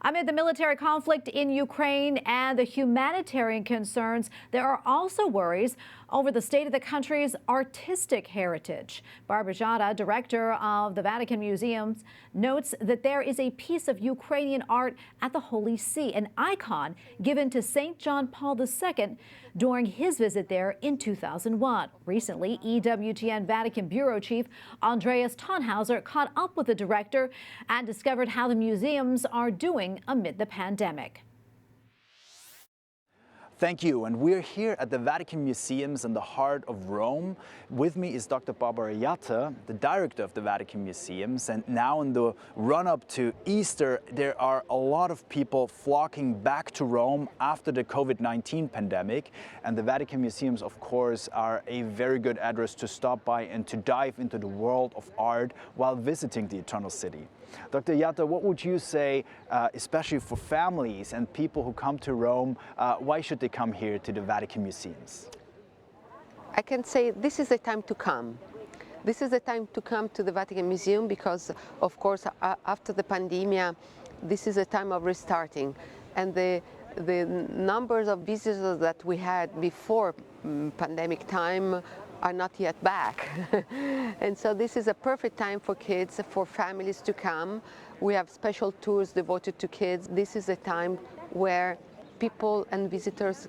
Amid the military conflict in Ukraine and the humanitarian concerns, there are also worries over the state of the country's artistic heritage. Barbara Jatta, director of the Vatican Museums, notes that there is a piece of Ukrainian art at the Holy See, an icon given to St. John Paul II during his visit there in 2001. Recently, EWTN Vatican Bureau Chief Andreas Thonhauser caught up with the director and discovered how the museums are doing amid the pandemic. Thank you, and we're here at the Vatican Museums in the heart of Rome. With me is Dr. Barbara Jatta, the director of the Vatican Museums, and now in the run-up to Easter, there are a lot of people flocking back to Rome after the COVID-19 pandemic, and the Vatican Museums, of course, are a very good address to stop by and to dive into the world of art while visiting the Eternal City. Dr. Jatta, what would you say, especially for families and people who come to Rome, why should they come here to the Vatican Museums? I can say this is the time to come. This is the time to come to the Vatican Museum because, of course, after the pandemic, this is a time of restarting. And the numbers of visitors that we had before pandemic time are not yet back. And so this is a perfect time for kids, for families to come. We have special tours devoted to kids. This is a time where people and visitors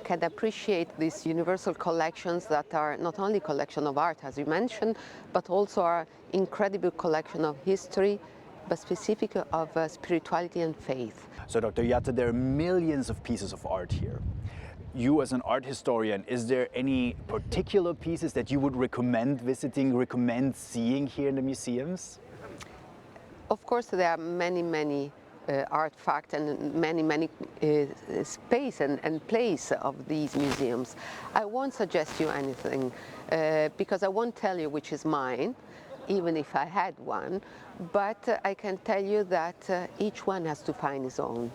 can appreciate these universal collections that are not only collection of art, as you mentioned, but also are incredible collection of history, but specific of spirituality and faith. So Dr. Jatta, there are millions of pieces of art here. You as an art historian, is there any particular pieces that you would recommend visiting, recommend seeing here in the museums? Of course, there are many artifacts and many space and place of these museums. I won't suggest you anything because I won't tell you which is mine, even if I had one, but I can tell you that each one has to find his own.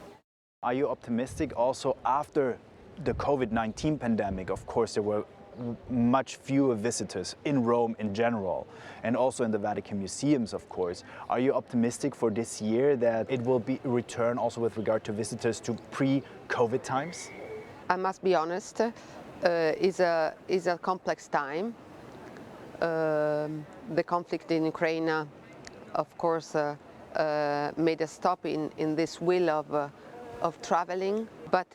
Are you optimistic also after the COVID-19 pandemic? Of course, there were much fewer visitors in Rome in general, and also in the Vatican Museums, of course. Are you optimistic for this year that it will be a return also with regard to visitors to pre-COVID times? I must be honest, it's a complex time. The conflict in Ukraine, of course, made a stop in this will of traveling, but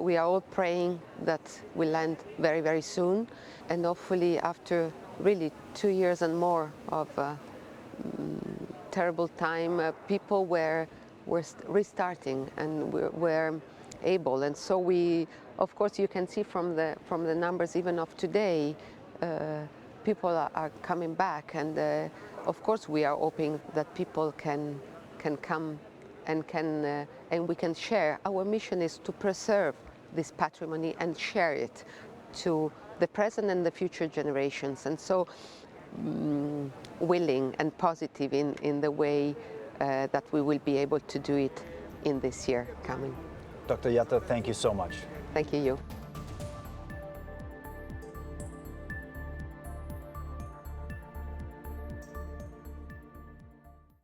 we are all praying that we'll end very soon, and hopefully after really 2 years and more of terrible time, people were restarting and were able, and so we, of course, you can see from the numbers even of today, people are coming back, and of course we are hoping that people can come and we can share. Our mission is to preserve this patrimony and share it to the present and the future generations, and so willing and positive in the way that we will be able to do it in this year coming. Dr. Jatta, thank you so much. Thank you.